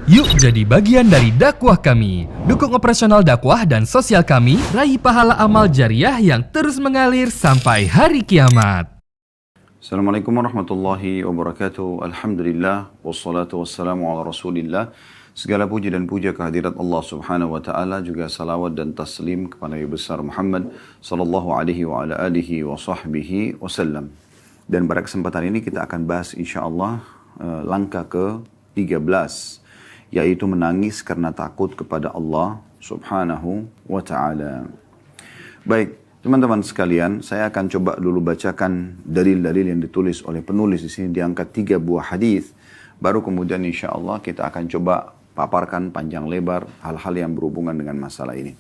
Yuk jadi bagian dari dakwah kami. Dukung operasional dakwah dan sosial kami, raih pahala amal jariah yang terus mengalir sampai hari kiamat. Assalamualaikum warahmatullahi wabarakatuh. Alhamdulillah, wassalatu wassalamu ala rasulillah. Segala puji dan puja kehadirat Allah subhanahu wa ta'ala, juga salawat dan taslim kepada Nabi besar Muhammad sallallahu alaihi wa ala alihi wa sahbihi wasallam. Dan pada kesempatan ini kita akan bahas insyaAllah langkah ke-13, yaitu menangis karena takut kepada Allah subhanahu wa ta'ala. Baik, teman-teman sekalian, saya akan coba dulu bacakan dalil-dalil yang ditulis oleh penulis di sini, diangkat 3 buah hadis. Baru kemudian insya Allah kita akan coba paparkan panjang lebar hal-hal yang berhubungan dengan masalah ini.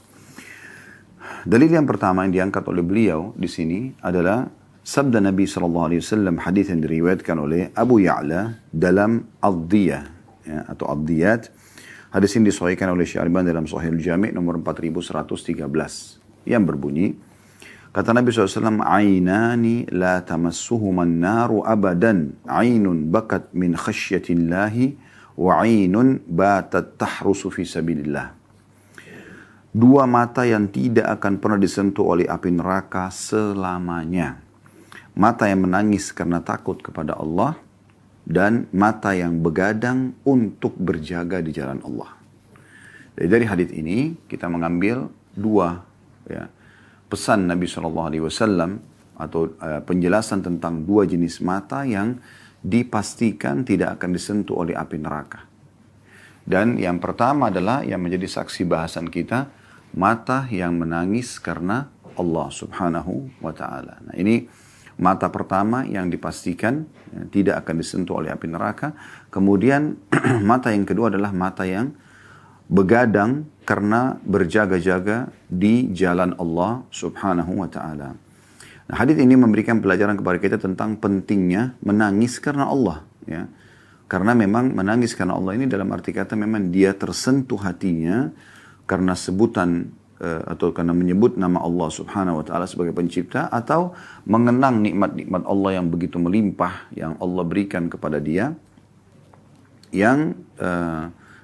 Dalil yang pertama yang diangkat oleh beliau di sini adalah sabda Nabi SAW, hadis yang diriwayatkan oleh Abu Ya'la dalam Ad-Diyah, ya, atau Ad-Diyat. Hadis ini disahihkan oleh Syekh Albani dalam Shahihul Jami' nomor 4113 yang berbunyi, kata Nabi SAW, "Ainani la tamassuhuman naru abadan, ainun bakat min khasyatillahi, wa ainun batat tahrusu fi sabilillah." Dua mata yang tidak akan pernah disentuh oleh api neraka selamanya. Mata yang menangis karena takut kepada Allah, dan mata yang begadang untuk berjaga di jalan Allah. Jadi dari hadis ini kita mengambil dua, ya, pesan Nabi SAW atau penjelasan tentang dua jenis mata yang dipastikan tidak akan disentuh oleh api neraka. Dan yang pertama adalah yang menjadi saksi bahasan kita, mata yang menangis karena Allah subhanahu wa ta'ala. Nah, ini mata pertama yang dipastikan tidak akan disentuh oleh api neraka. Kemudian mata yang kedua adalah mata yang begadang karena berjaga-jaga di jalan Allah subhanahu wa ta'ala. Nah, hadis ini memberikan pelajaran kepada kita tentang pentingnya menangis karena Allah. Ya. Karena memang menangis karena Allah ini dalam arti kata memang dia tersentuh hatinya karena sebutan atau karena menyebut nama Allah subhanahu wa ta'ala sebagai pencipta, atau mengenang nikmat-nikmat Allah yang begitu melimpah yang Allah berikan kepada dia, yang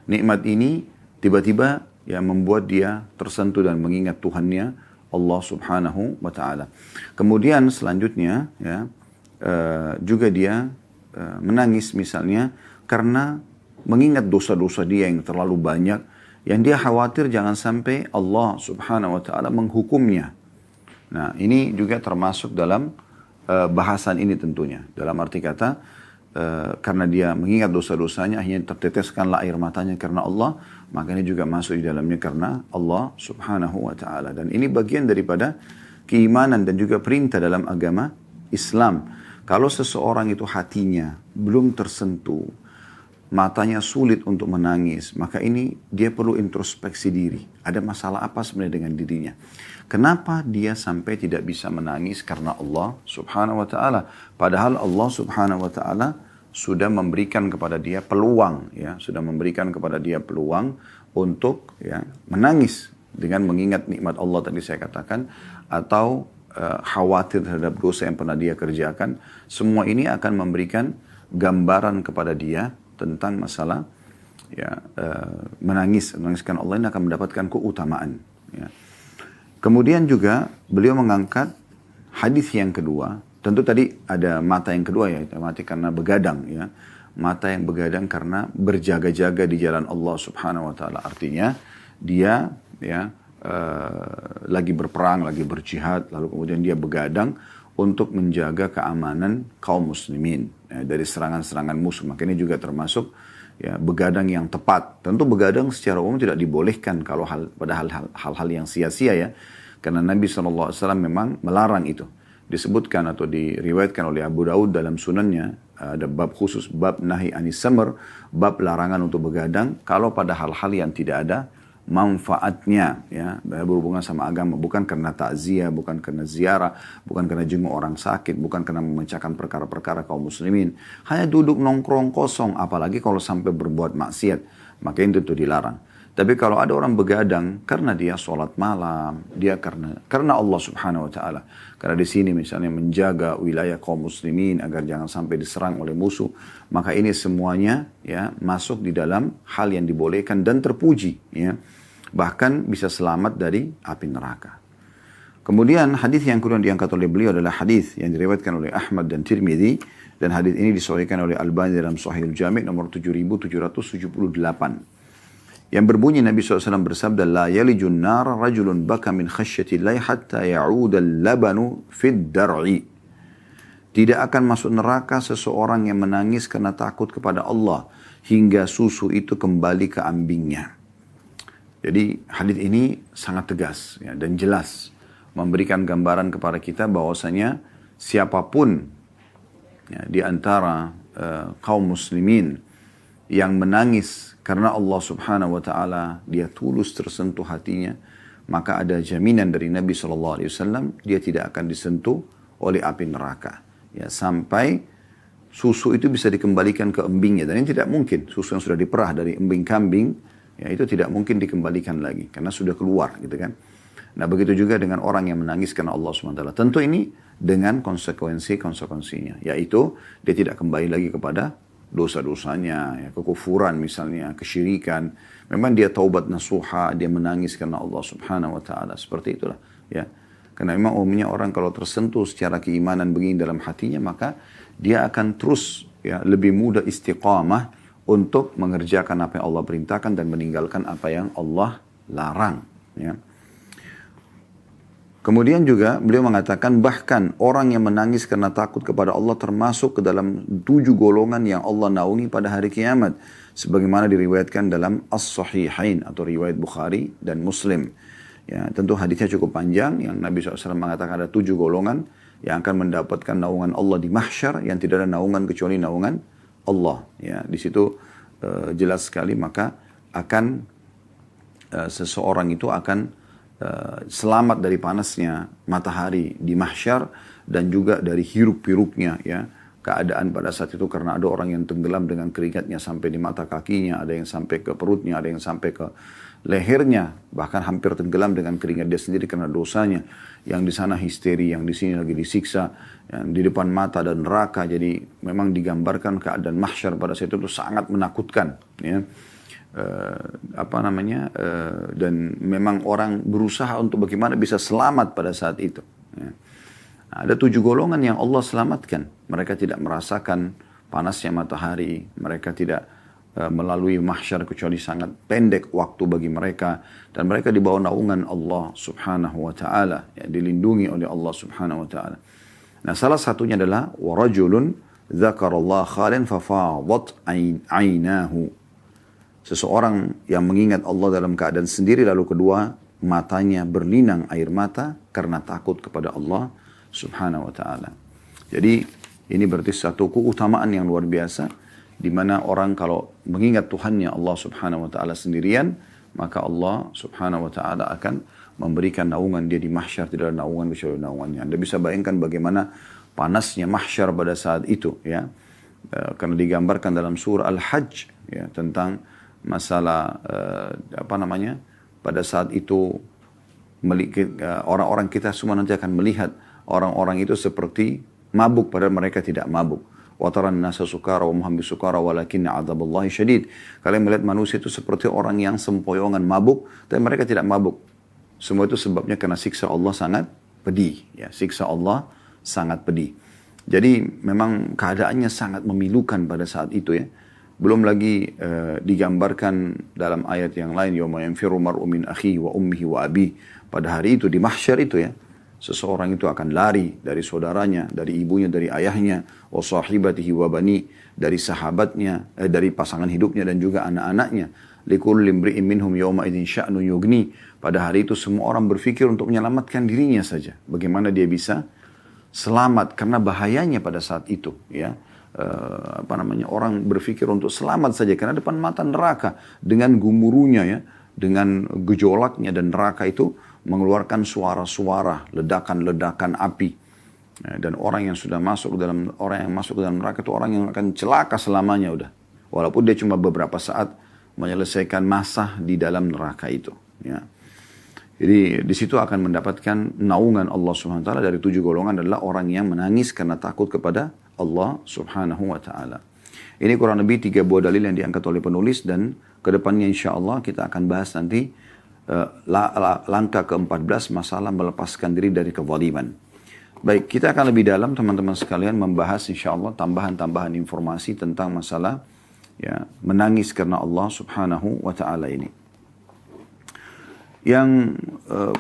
nikmat ini tiba-tiba ya membuat dia tersentuh dan mengingat Tuhannya Allah subhanahu wa ta'ala. Kemudian selanjutnya ya juga dia menangis misalnya karena mengingat dosa-dosa dia yang terlalu banyak, yang dia khawatir jangan sampai Allah subhanahu wa ta'ala menghukumnya. Nah, ini juga termasuk dalam bahasan ini tentunya. Dalam arti kata, karena dia mengingat dosa-dosanya, akhirnya terteteskanlah air matanya karena Allah, maka ini juga masuk di dalamnya karena Allah subhanahu wa ta'ala. Dan ini bagian daripada keimanan dan juga perintah dalam agama Islam. Kalau seseorang itu hatinya belum tersentuh, matanya sulit untuk menangis, maka ini dia perlu introspeksi diri. Ada masalah apa sebenarnya dengan dirinya? Kenapa dia sampai tidak bisa menangis karena Allah subhanahu wa ta'ala? Padahal Allah subhanahu wa ta'ala sudah memberikan kepada dia peluang, ya, sudah memberikan kepada dia peluang untuk ya, menangis dengan mengingat nikmat Allah tadi saya katakan, atau khawatir terhadap dosa yang pernah dia kerjakan. Semua ini akan memberikan gambaran kepada dia tentang masalah ya, menangiskan Allah ini akan mendapatkan keutamaan. Ya. Kemudian juga beliau mengangkat hadis yang kedua. Tentu tadi ada mata yang kedua ya, mata karena begadang ya, mata yang begadang karena berjaga-jaga di jalan Allah subhanahu wa ta'ala. Artinya dia ya lagi berperang, lagi berjihad, lalu kemudian dia begadang untuk menjaga keamanan kaum muslimin ya, dari serangan-serangan musuh. Maka ini juga termasuk ya, begadang yang tepat. Tentu begadang secara umum tidak dibolehkan kalau pada hal-hal yang sia-sia ya. Karena Nabi SAW memang melarang itu. Disebutkan atau diriwayatkan oleh Abu Daud dalam sunannya, ada bab khusus, bab nahi anis samar, bab larangan untuk begadang kalau pada hal-hal yang tidak ada manfaatnya ya, berhubungan sama agama, bukan karena takziah, bukan karena ziarah, bukan karena jenguk orang sakit, bukan karena memecahkan perkara-perkara kaum muslimin, hanya duduk nongkrong kosong, apalagi kalau sampai berbuat maksiat, maka itu dilarang. Tapi kalau ada orang begadang karena dia sholat malam, dia karena Allah Subhanahu wa taala. Karena di sini misalnya menjaga wilayah kaum muslimin agar jangan sampai diserang oleh musuh, maka ini semuanya ya masuk di dalam hal yang dibolehkan dan terpuji ya. Bahkan bisa selamat dari api neraka. Kemudian hadis yang kedua diangkat oleh beliau adalah hadis yang diriwayatkan oleh Ahmad dan Tirmidzi, dan hadis ini disahihkan oleh Albani dalam Shahihul Jami' nomor 7778. Yang berbunyi Nabi SAW bersabda, La yalijun nar rajulun baka min khasyatillahi hatta ya'uda al-labanu fid dar'i. Tidak akan masuk neraka seseorang yang menangis karena takut kepada Allah hingga susu itu kembali ke ambingnya. Jadi hadis ini sangat tegas ya, dan jelas memberikan gambaran kepada kita bahwasanya siapapun ya, di antara kaum muslimin yang menangis karena Allah Subhanahu wa taala, dia tulus tersentuh hatinya, maka ada jaminan dari Nabi SAW, dia tidak akan disentuh oleh api neraka ya, sampai susu itu bisa dikembalikan ke embingnya. Dan ini tidak mungkin, susu yang sudah diperah dari embing kambing ya, itu tidak mungkin dikembalikan lagi karena sudah keluar gitu kan. Nah begitu juga dengan orang yang menangis karena Allah SWT. Tentu ini dengan konsekuensinya, yaitu dia tidak kembali lagi kepada dosa-dosanya, ya, kekufuran misalnya, kesyirikan. Memang dia taubat nasuha, dia menangis karena Allah Subhanahu wa taala. Seperti itulah, ya. Karena memang umumnya orang kalau tersentuh secara keimanan begini dalam hatinya, maka dia akan terus ya lebih mudah istiqamah untuk mengerjakan apa yang Allah perintahkan dan meninggalkan apa yang Allah larang, ya. Kemudian juga beliau mengatakan bahkan orang yang menangis karena takut kepada Allah termasuk ke dalam 7 golongan yang Allah naungi pada hari kiamat. Sebagaimana diriwayatkan dalam As-Sahihain atau riwayat Bukhari dan Muslim. Ya, tentu hadisnya cukup panjang yang Nabi SAW mengatakan ada 7 golongan yang akan mendapatkan naungan Allah di mahsyar yang tidak ada naungan kecuali naungan Allah. Ya, di situ jelas sekali maka akan seseorang itu akan selamat dari panasnya matahari di mahsyar dan juga dari hiruk-piruknya ya keadaan pada saat itu, karena ada orang yang tenggelam dengan keringatnya sampai di mata kakinya, ada yang sampai ke perutnya, ada yang sampai ke lehernya, bahkan hampir tenggelam dengan keringat dia sendiri karena dosanya. Yang di sana histeri, yang di sini lagi disiksa, yang di depan mata dan neraka. Jadi memang digambarkan keadaan mahsyar pada saat itu sangat menakutkan ya. Dan memang orang berusaha untuk bagaimana bisa selamat pada saat itu ya. Ada 7 golongan yang Allah selamatkan. Mereka tidak merasakan panasnya matahari, mereka tidak melalui mahsyar kecuali sangat pendek waktu bagi mereka, dan mereka di bawah naungan Allah Subhanahu wa taala ya, dilindungi oleh Allah Subhanahu wa taala. Nah, salah satunya adalah warajulun dzakarallaha khalan fafadat ainahu. Seseorang yang mengingat Allah dalam keadaan sendiri, lalu kedua matanya berlinang air mata karena takut kepada Allah Subhanahu wa taala. Jadi ini berarti satu keutamaan yang luar biasa, di mana orang kalau mengingat Tuhannya Allah Subhanahu wa taala sendirian, maka Allah Subhanahu wa taala akan memberikan naungan dia di mahsyar, tidak ada naungan kecuali naungannya. Anda bisa bayangkan bagaimana panasnya mahsyar pada saat itu ya. Karena digambarkan dalam surah Al-Hajj ya, tentang masalah pada saat itu orang-orang kita semua nanti akan melihat orang-orang itu seperti mabuk padahal mereka tidak mabuk. Wa taran nasa sukara wa hum bisukara walakinna 'adzaballahi syadid. Kalian melihat manusia itu seperti orang yang sempoyongan mabuk, tapi mereka tidak mabuk. Semua itu sebabnya karena siksa Allah sangat pedih ya, siksa Allah sangat pedih. Jadi memang keadaannya sangat memilukan pada saat itu ya. Belum lagi digambarkan dalam ayat yang lain, yauma yanfiru mar'u min akhihi wa ummihi wa abihi. Pada hari itu di mahsyar itu ya, seseorang itu akan lari dari saudaranya, dari ibunya, dari ayahnya, wa sahibatihi wa bani, dari sahabatnya, dari pasangan hidupnya dan juga anak-anaknya. Likulli imri'in minhum yawma idzin sya'nu yughni. Pada hari itu semua orang berfikir untuk menyelamatkan dirinya saja. Bagaimana dia bisa selamat, karena bahayanya pada saat itu ya. Orang berpikir untuk selamat saja karena depan mata neraka dengan gemuruhnya ya, dengan gejolaknya, dan neraka itu mengeluarkan suara-suara ledakan-ledakan api. Dan orang yang masuk ke dalam neraka itu orang yang akan celaka selamanya udah. Walaupun dia cuma beberapa saat menyelesaikan masa di dalam neraka itu. Ya. Jadi di situ akan mendapatkan naungan Allah Subhanahu wa taala. Dari 7 golongan adalah orang yang menangis karena takut kepada Allah Subhanahu wa taala. Ini kurang lebih 3 buah dalil yang diangkat oleh penulis, dan kedepannya insya Allah kita akan bahas nanti langkah ke-14, masalah melepaskan diri dari kezaliman. Baik, kita akan lebih dalam teman-teman sekalian membahas insya Allah tambahan-tambahan informasi tentang masalah ya, menangis karena Allah Subhanahu wa taala ini. Yang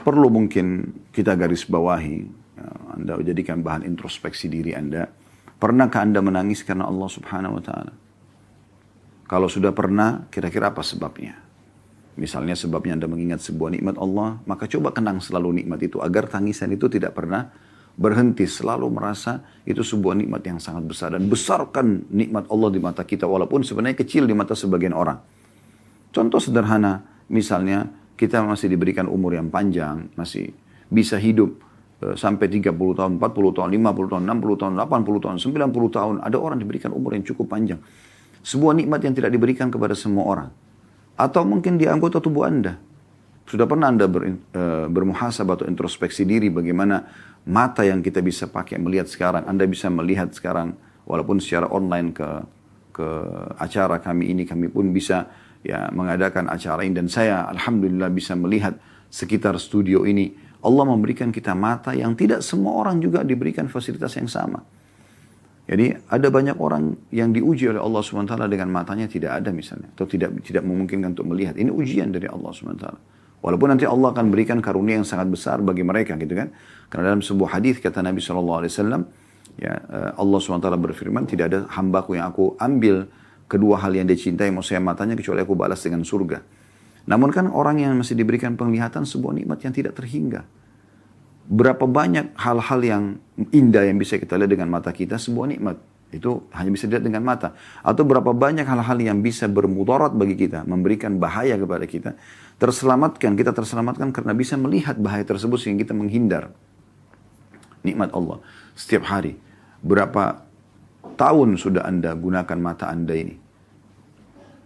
perlu mungkin kita garis bawahi, ya, Anda jadikan bahan introspeksi diri Anda. Pernahkah Anda menangis karena Allah Subhanahu wa taala? Kalau sudah pernah, kira-kira apa sebabnya? Misalnya sebabnya Anda mengingat sebuah nikmat Allah, maka coba kenang selalu nikmat itu agar tangisan itu tidak pernah berhenti, selalu merasa itu sebuah nikmat yang sangat besar, dan besarkan nikmat Allah di mata kita walaupun sebenarnya kecil di mata sebagian orang. Contoh sederhana, misalnya kita masih diberikan umur yang panjang, masih bisa hidup sampai 30 tahun, 40 tahun, 50 tahun, 60 tahun, 80 tahun, 90 tahun. Ada orang diberikan umur yang cukup panjang. Sebuah nikmat yang tidak diberikan kepada semua orang. Atau mungkin di anggota tubuh Anda. Sudah pernah Anda bermuhasabah atau introspeksi diri bagaimana mata yang kita bisa pakai melihat sekarang. Anda bisa melihat sekarang walaupun secara online ke acara kami ini, kami pun bisa ya mengadakan acara ini, dan saya alhamdulillah bisa melihat sekitar studio ini. Allah memberikan kita mata yang tidak semua orang juga diberikan fasilitas yang sama. Jadi ada banyak orang yang diuji oleh Allah SWT dengan matanya tidak ada misalnya, atau tidak memungkinkan untuk melihat. Ini ujian dari Allah SWT. Walaupun nanti Allah akan berikan karunia yang sangat besar bagi mereka, gitu kan? Karena dalam sebuah hadis kata Nabi SAW, ya Allah SWT berfirman, tidak ada hambaku yang aku ambil kedua hal yang dia cintai, maksudnya matanya, kecuali aku balas dengan surga. Namun kan orang yang masih diberikan penglihatan sebuah nikmat yang tidak terhingga. Berapa banyak hal-hal yang indah yang bisa kita lihat dengan mata kita, sebuah nikmat. Itu hanya bisa dilihat dengan mata. Atau berapa banyak hal-hal yang bisa bermudarat bagi kita, memberikan bahaya kepada kita. Kita terselamatkan karena bisa melihat bahaya tersebut sehingga kita menghindar. Nikmat Allah. Setiap hari. Berapa tahun sudah Anda gunakan mata Anda ini?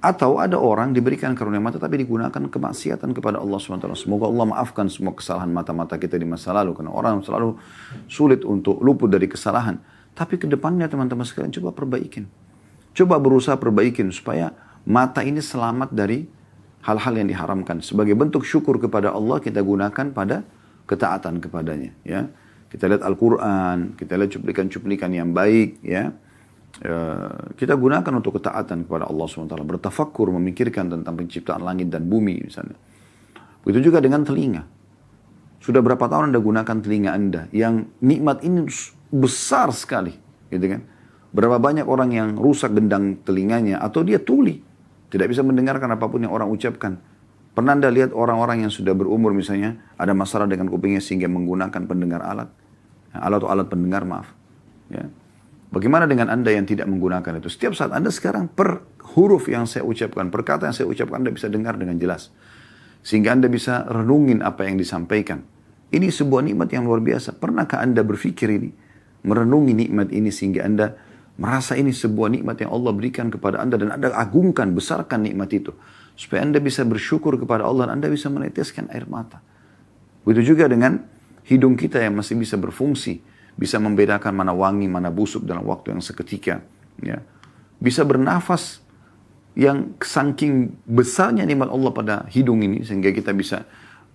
Atau ada orang diberikan karunia mata tapi digunakan kemaksiatan kepada Allah SWT. Semoga Allah maafkan semua kesalahan mata-mata kita di masa lalu. Karena orang selalu sulit untuk luput dari kesalahan. Tapi ke depannya teman-teman sekalian coba perbaikin. Coba berusaha perbaikin supaya mata ini selamat dari hal-hal yang diharamkan. Sebagai bentuk syukur kepada Allah kita gunakan pada ketaatan kepadanya. Ya. Kita lihat Al-Quran, kita lihat cuplikan-cuplikan yang baik. Ya. Kita gunakan untuk ketaatan kepada Allah SWT. Bertafakkur, memikirkan tentang penciptaan langit dan bumi misalnya. Begitu juga dengan telinga. Sudah berapa tahun Anda gunakan telinga Anda yang nikmat ini besar sekali, gitu kan? Berapa banyak orang yang rusak gendang telinganya atau dia tuli, tidak bisa mendengarkan apapun yang orang ucapkan. Pernah Anda lihat orang-orang yang sudah berumur misalnya ada masalah dengan kupingnya sehingga menggunakan pendengar alat atau alat pendengar, maaf. Ya. Bagaimana dengan Anda yang tidak menggunakan itu? Setiap saat Anda sekarang per huruf yang saya ucapkan, per kata yang saya ucapkan Anda bisa dengar dengan jelas. Sehingga Anda bisa renungin apa yang disampaikan. Ini sebuah nikmat yang luar biasa. Pernahkah Anda berpikir ini? Merenungi nikmat ini sehingga Anda merasa ini sebuah nikmat yang Allah berikan kepada Anda dan Anda agungkan, besarkan nikmat itu. Supaya Anda bisa bersyukur kepada Allah dan Anda bisa meneteskan air mata. Begitu juga dengan hidung kita yang masih bisa berfungsi. Bisa membedakan mana wangi, mana busuk dalam waktu yang seketika. Ya. Bisa bernafas yang saking besarnya nikmat Allah pada hidung ini sehingga kita bisa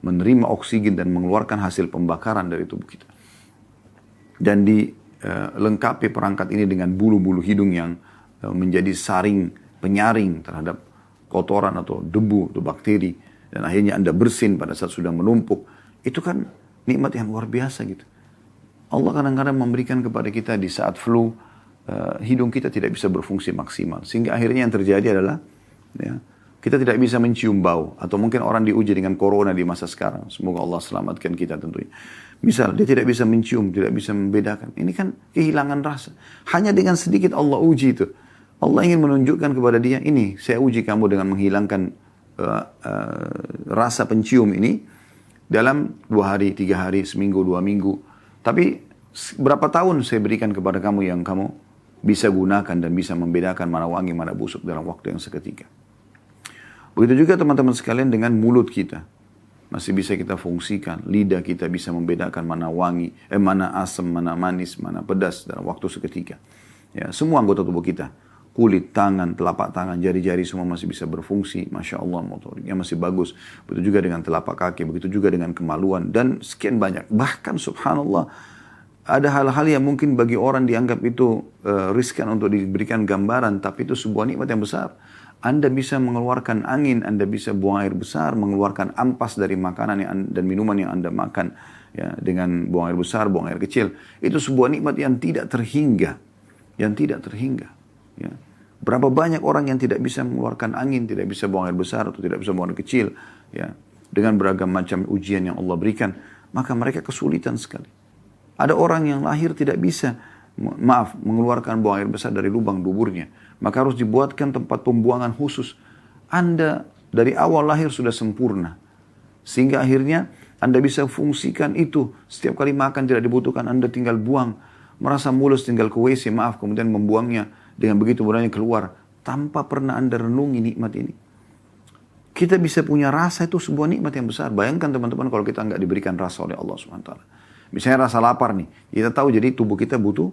menerima oksigen dan mengeluarkan hasil pembakaran dari tubuh kita. Dan dilengkapi perangkat ini dengan bulu-bulu hidung yang menjadi saring penyaring terhadap kotoran atau debu atau bakteri. Dan akhirnya Anda bersin pada saat sudah menumpuk. Itu kan nikmat yang luar biasa gitu. Allah kadang-kadang memberikan kepada kita di saat flu, hidung kita tidak bisa berfungsi maksimal. Sehingga akhirnya yang terjadi adalah, ya, kita tidak bisa mencium bau. Atau mungkin orang diuji dengan corona di masa sekarang. Semoga Allah selamatkan kita tentunya. Misal, dia tidak bisa mencium, tidak bisa membedakan. Ini kan kehilangan rasa. Hanya dengan sedikit Allah uji itu. Allah ingin menunjukkan kepada dia, ini saya uji kamu dengan menghilangkan rasa pencium ini. Dalam 2 hari, 3 hari, seminggu, 2 minggu. Tapi berapa tahun saya berikan kepada kamu yang kamu bisa gunakan dan bisa membedakan mana wangi, mana busuk dalam waktu yang seketika. Begitu juga teman-teman sekalian dengan mulut kita. Masih bisa kita fungsikan. Lidah kita bisa membedakan mana wangi, mana asam, mana manis, mana pedas dalam waktu seketika. Ya, semua anggota tubuh kita. Kulit, tangan, telapak tangan, jari-jari semua masih bisa berfungsi. Masya Allah, motoriknya masih bagus. Begitu juga dengan telapak kaki, begitu juga dengan kemaluan. Dan sekian banyak. Bahkan subhanallah, ada hal-hal yang mungkin bagi orang dianggap itu riskan untuk diberikan gambaran. Tapi itu sebuah nikmat yang besar. Anda bisa mengeluarkan angin, Anda bisa buang air besar, mengeluarkan ampas dari makanan dan minuman yang Anda makan. Ya, dengan buang air besar, buang air kecil. Itu sebuah nikmat yang tidak terhingga. Yang tidak terhingga. Ya. Berapa banyak orang yang tidak bisa mengeluarkan angin, tidak bisa buang air besar atau tidak bisa buang air kecil, ya, dengan beragam macam ujian yang Allah berikan, maka mereka kesulitan sekali. Ada orang yang lahir tidak bisa, mengeluarkan buang air besar dari lubang duburnya, maka harus dibuatkan tempat pembuangan khusus. Anda dari awal lahir sudah sempurna, sehingga akhirnya Anda bisa fungsikan itu. Setiap kali makan tidak dibutuhkan, Anda tinggal buang. Merasa mulus tinggal ke WC, kemudian membuangnya. Dengan begitu mudahnya keluar. Tanpa pernah Anda renungi nikmat ini. Kita bisa punya rasa, itu sebuah nikmat yang besar. Bayangkan teman-teman kalau kita nggak diberikan rasa oleh Allah SWT. Misalnya rasa lapar nih. Kita tahu jadi tubuh kita butuh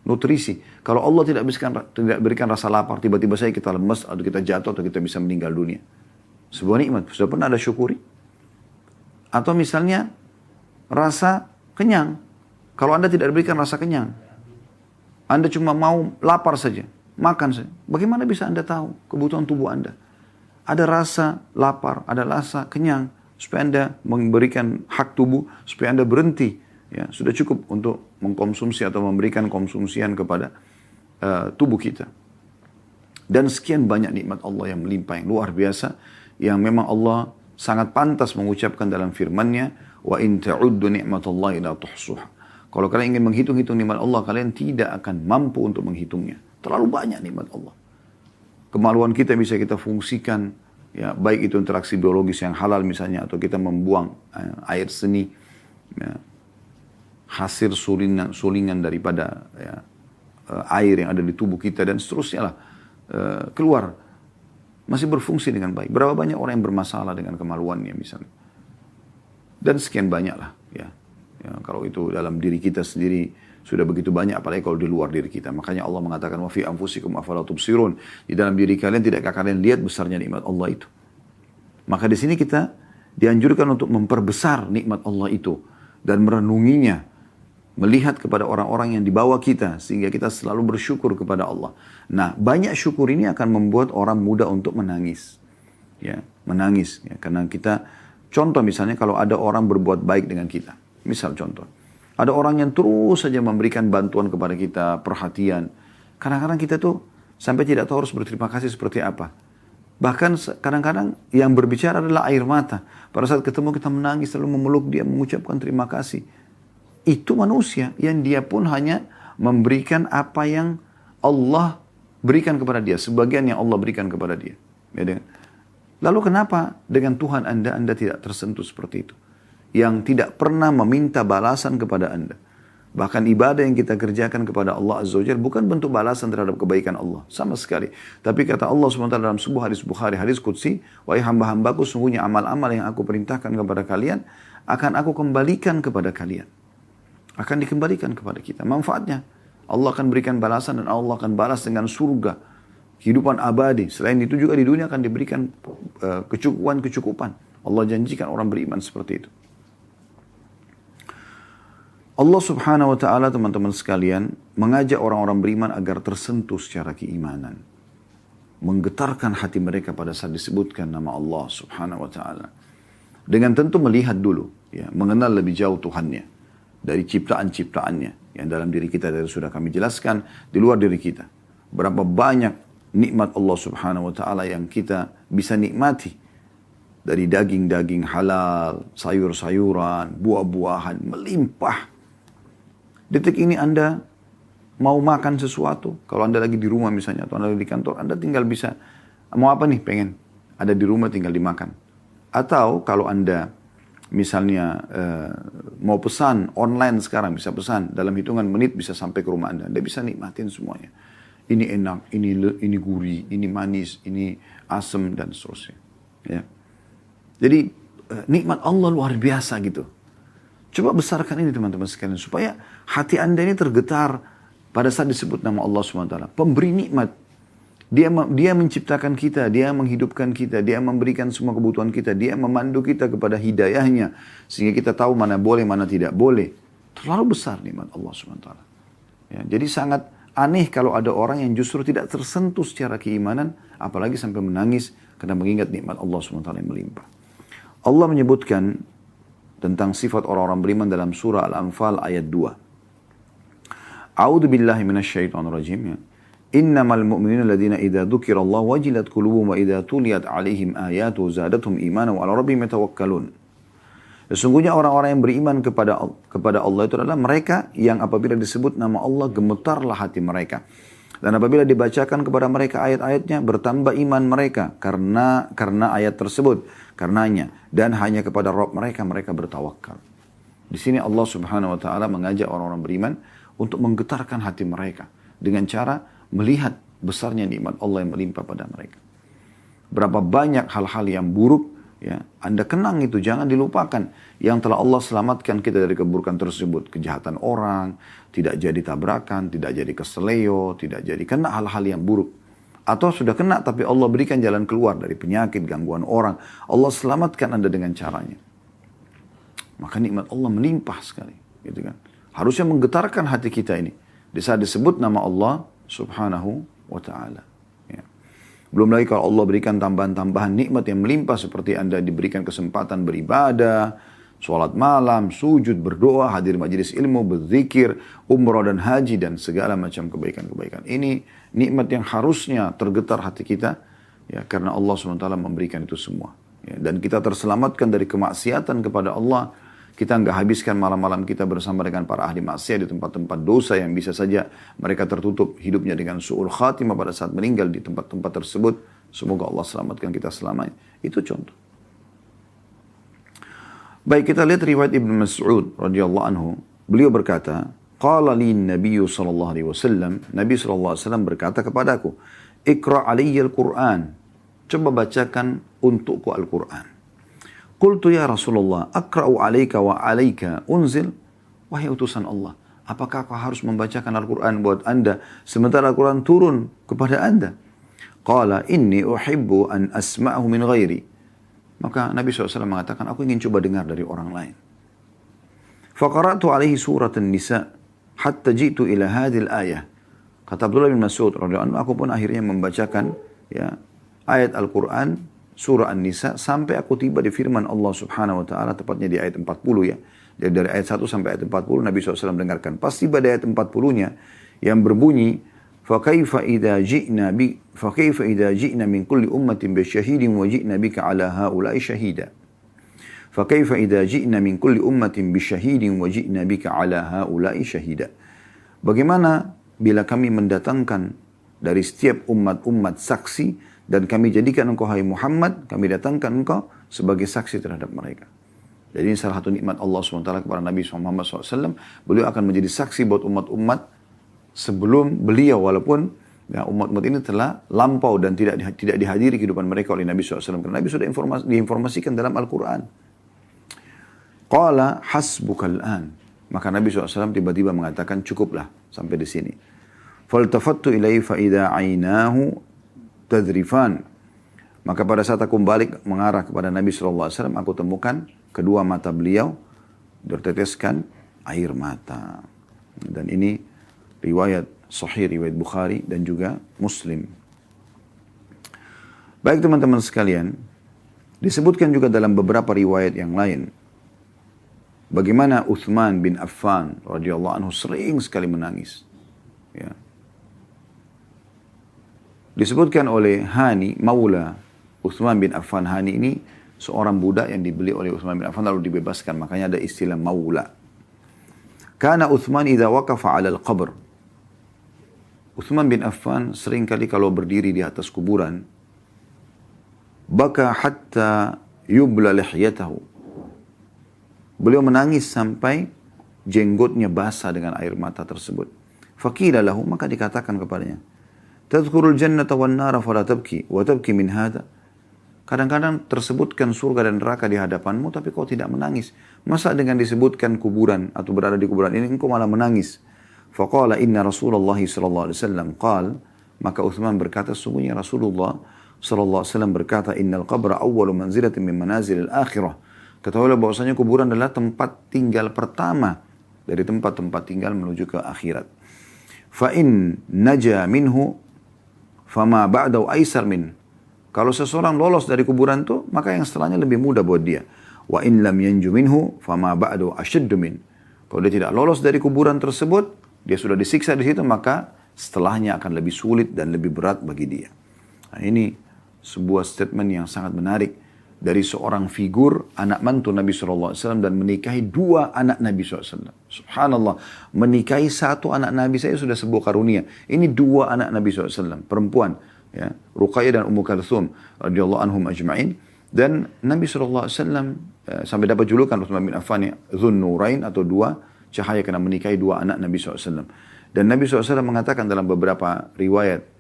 nutrisi. Kalau Allah tidak berikan rasa lapar, tiba-tiba saja kita lemes, atau kita jatuh, atau kita bisa meninggal dunia. Sebuah nikmat. Sudah pernah Anda syukuri? Atau misalnya rasa kenyang. Kalau Anda tidak diberikan rasa kenyang, Anda cuma mau lapar saja, makan saja. Bagaimana bisa Anda tahu kebutuhan tubuh Anda? Ada rasa lapar, ada rasa kenyang, supaya Anda memberikan hak tubuh, supaya Anda berhenti. Ya, sudah cukup untuk mengkonsumsi atau memberikan konsumsian kepada tubuh kita. Dan sekian banyak nikmat Allah yang melimpah, yang luar biasa, yang memang Allah sangat pantas mengucapkan dalam firman-Nya, wa in ta'uddu ni'matallahi la tuhsuha. Kalau kalian ingin menghitung-hitung nikmat Allah, kalian tidak akan mampu untuk menghitungnya. Terlalu banyak nikmat Allah. Kemaluan kita bisa kita fungsikan, ya, baik itu interaksi biologis yang halal misalnya, atau kita membuang air seni, ya, hasil sulingan daripada ya, air yang ada di tubuh kita, dan seterusnya lah, keluar. Masih berfungsi dengan baik. Berapa banyak orang yang bermasalah dengan kemaluannya misalnya. Dan sekian banyak lah, ya. Ya, kalau itu dalam diri kita sendiri sudah begitu banyak, apalagi kalau di luar diri kita. Makanya Allah mengatakan, wa fi anfusikum afala tubsirun. Di dalam diri kalian tidakkah kalian lihat besarnya nikmat Allah itu? Maka di sini kita dianjurkan untuk memperbesar nikmat Allah itu dan merenunginya, melihat kepada orang-orang yang di bawah kita sehingga kita selalu bersyukur kepada Allah. Nah, banyak syukur ini akan membuat orang mudah untuk menangis. Ya, menangis ya, karena kita contoh misalnya kalau ada orang berbuat baik dengan kita. Misal contoh, ada orang yang terus saja memberikan bantuan kepada kita, perhatian. Kadang-kadang kita tuh sampai tidak tahu harus berterima kasih seperti apa. Bahkan kadang-kadang yang berbicara adalah air mata. Pada saat ketemu kita menangis, lalu memeluk dia, mengucapkan terima kasih. Itu manusia yang dia pun hanya memberikan apa yang Allah berikan kepada dia. Sebagian yang Allah berikan kepada dia. Ya, lalu kenapa dengan Tuhan Anda tidak tersentuh seperti itu? Yang tidak pernah meminta balasan kepada Anda. Bahkan ibadah yang kita kerjakan kepada Allah Azza wa Jalla bukan bentuk balasan terhadap kebaikan Allah. Sama sekali. Tapi kata Allah SWT dalam sebuah hadis Bukhari, hadis Qudsi, wahai hamba-hambaku, sungguhnya amal-amal yang aku perintahkan kepada kalian, akan aku kembalikan kepada kalian. Akan dikembalikan kepada kita. Manfaatnya, Allah akan berikan balasan dan Allah akan balas dengan surga. Kehidupan abadi. Selain itu juga di dunia akan diberikan kecukupan. Allah janjikan orang beriman seperti itu. Allah subhanahu wa ta'ala teman-teman sekalian mengajak orang-orang beriman agar tersentuh secara keimanan. Menggetarkan hati mereka pada saat disebutkan nama Allah subhanahu wa ta'ala. Dengan tentu melihat dulu, ya, mengenal lebih jauh Tuhannya. Dari ciptaan-ciptaannya. Yang dalam diri kita dari sudah kami jelaskan, di luar diri kita. Berapa banyak nikmat Allah subhanahu wa ta'ala yang kita bisa nikmati. Dari daging-daging halal, sayur-sayuran, buah-buahan, melimpah. Detik ini Anda mau makan sesuatu, kalau Anda lagi di rumah misalnya, atau Anda lagi di kantor, Anda tinggal bisa, mau apa nih pengen? Ada di rumah tinggal dimakan. Atau kalau Anda misalnya mau pesan online sekarang, bisa pesan, dalam hitungan menit bisa sampai ke rumah Anda bisa nikmatin semuanya. Ini enak, ini gurih, ini manis, ini asam, dan seterusnya. Ya. Jadi nikmat Allah luar biasa gitu. Coba besarkan ini teman-teman sekalian supaya hati Anda ini tergetar pada saat disebut nama Allah SWT. Pemberi nikmat. Dia menciptakan kita, dia menghidupkan kita, dia memberikan semua kebutuhan kita, dia memandu kita kepada hidayahnya. Sehingga kita tahu mana boleh, mana tidak boleh. Terlalu besar nikmat Allah SWT. Ya, jadi sangat aneh kalau ada orang yang justru tidak tersentuh secara keimanan, apalagi sampai menangis karena mengingat nikmat Allah SWT yang melimpah. Allah menyebutkan tentang sifat orang-orang beriman dalam surah Al-Anfal ayat 2. A'udzu billahi minasyaitonir rajim. Ya. Innamal mu'minuna alladziina idza dzukirallahu wajilat qulubuhum wa idza tuliyat 'alaihim ayatuhu zadatuhum imanan wa 'ala rabbihim yatawakkalun. Sesungguhnya orang-orang yang beriman kepada Allah itu adalah mereka yang apabila disebut nama Allah gemetarlah hati mereka. Dan apabila dibacakan kepada mereka ayat-ayatnya bertambah iman mereka karena ayat tersebut, karenanya dan hanya kepada Rabb mereka bertawakal. Di sini Allah Subhanahu wa taala mengajak orang-orang beriman untuk menggetarkan hati mereka dengan cara melihat besarnya nikmat Allah yang melimpah pada mereka. Berapa banyak hal-hal yang buruk, ya, Anda kenang itu, jangan dilupakan. Yang telah Allah selamatkan kita dari keburukan tersebut. Kejahatan orang, tidak jadi tabrakan, tidak jadi keseleo, tidak jadi kena hal-hal yang buruk. Atau sudah kena tapi Allah berikan jalan keluar dari penyakit, gangguan orang. Allah selamatkan Anda dengan caranya. Maka nikmat Allah melimpah sekali. Gitu kan? Harusnya menggetarkan hati kita ini. Di saat disebut nama Allah Subhanahu wa ta'ala. Ya. Belum lagi kalau Allah berikan tambahan-tambahan nikmat yang melimpah seperti Anda diberikan kesempatan beribadah, sholat malam, sujud, berdoa, hadir majelis ilmu, berzikir, umrah dan haji dan segala macam kebaikan-kebaikan. Ini nikmat yang harusnya tergetar hati kita ya karena Allah SWT memberikan itu semua. Ya, dan kita terselamatkan dari kemaksiatan kepada Allah. Kita nggak habiskan malam-malam kita bersama dengan para ahli maksiat di tempat-tempat dosa yang bisa saja mereka tertutup hidupnya dengan su'ul khatimah pada saat meninggal di tempat-tempat tersebut. Semoga Allah selamatkan kita selamanya. Itu contoh. Baik, kita lihat riwayat Ibnu Mas'ud radhiyallahu anhu. Beliau berkata, qala li Nabi sallallahu alaihi wasallam, Nabi sallallahu alaihi wasallam berkata kepadaku, "Iqra' alayya al-Qur'an." Coba bacakan untukku Al-Qur'an. Qultu ya Rasulullah, akra'u alaika wa alaika unzil. Wahai utusan Allah, apakah kau harus membacakan Al-Quran buat anda sementara Al-Quran turun kepada anda? Qala inni uhibbu an asma'ahu min ghairi. Maka Nabi SAW mengatakan, aku ingin coba dengar dari orang lain. Faqara'tu alaihi surat An-Nisa hatta jitu ila hadhil ayah. Kata Abdullah bin Mas'ud radhiyallahu anhu, aku pun akhirnya membacakan ya ayat Al-Quran surah An-Nisa sampai aku tiba di firman Allah Subhanahu wa taala tepatnya di ayat 40 ya. Jadi dari ayat 1 sampai ayat 40 Nabi SAW dengarkan. Pas tiba di ayat 40-nya yang berbunyi فَكَيْفَ إِذَا جِئْنَا مِنْ كُلِّ أُمَّةٍ بِشَهِيدٍ وَجِئْنَا بِكَ عَلَى هَؤُلَاءِ شَهِيدًا. فَكَيْفَ إِذَا جِئْنَا مِنْ كُلِّ أُمَّةٍ بِشَهِيدٍ وَجِئْنَا بِكَ عَلَى هَؤُلَاءِ شَهِيدًا. Bagaimana bila kami mendatangkan dari setiap umat-umat saksi dan kami jadikan engkau hai Muhammad, kami datangkan engkau sebagai saksi terhadap mereka. Jadi ini salah satu nikmat Allah SWT kepada Nabi Muhammad SAW. Beliau akan menjadi saksi buat umat-umat sebelum beliau, walaupun ya, umat-umat ini telah lampau dan tidak dihadiri kehidupan mereka oleh Nabi SAW. Karena Nabi sudah diinformasikan dalam Al-Quran. Qala hasbukal an. Maka Nabi SAW tiba-tiba mengatakan cukuplah sampai di sini. Faltafattu ilaihi fa idza ainahu tadrifan. Maka pada saat aku balik mengarah kepada Nabi SAW, aku temukan kedua mata beliau berteteskan air mata. Dan ini riwayat sahih, riwayat Bukhari dan juga Muslim. Baik teman-teman sekalian, disebutkan juga dalam beberapa riwayat yang lain bagaimana Uthman bin Affan radhiyallahu anhu sering sekali menangis. Ya. Disebutkan oleh Hani, Maula Uthman bin Affan. Hani ini seorang budak yang dibeli oleh Uthman bin Affan lalu dibebaskan. Makanya ada istilah Maula. Kana Uthman idza waqafa 'ala al-qabr. Uthman bin Affan seringkali kalau berdiri di atas kuburan, baka hatta yubla lihyatahu. Beliau menangis sampai jenggotnya basah dengan air mata tersebut. Faqila lahu, maka dikatakan kepadanya, tadhkurul jannata wan nara fala tabki wa tabki min hadha. Kadang-kadang tersebutkan surga dan neraka di hadapanmu, tapi kau tidak menangis. Masa dengan disebutkan kuburan atau berada di kuburan ini, engkau malah menangis? Faqala inna Rasulullah sallallahu alaihi wasallam qal, maka Uthman berkata, sungguhnya Rasulullah sallallahu alaihi wasallam berkata, innal qabra awwalu manzilatin min manazilil akhirah. Ketahuilah bahwasanya kuburan adalah tempat tinggal pertama dari tempat-tempat tinggal menuju ke akhirat. Fa in naja minhu fama ba'dahu aisar min. Kalau seseorang lolos dari kuburan itu, maka yang setelahnya lebih mudah buat dia. Wa in lam yanju minhu fama ba'dahu ashaddu min. Kalau dia tidak lolos dari kuburan tersebut, dia sudah disiksa di situ, maka setelahnya akan lebih sulit dan lebih berat bagi dia. Nah, ini sebuah statement yang sangat menarik dari seorang figur anak mantu Nabi SAW dan menikahi dua anak Nabi SAW. Subhanallah, menikahi satu anak Nabi saya sudah sebuah karunia. Ini dua anak Nabi SAW, perempuan, ya, Ruqayyah dan Ummu Kalthum radhiyallahu anhum ajma'in. Dan Nabi SAW sampai dapat julukan Utsman bin Affan Dzun Nurain, atau dua cahaya, karena menikahi dua anak Nabi SAW. Dan Nabi SAW mengatakan dalam beberapa riwayat,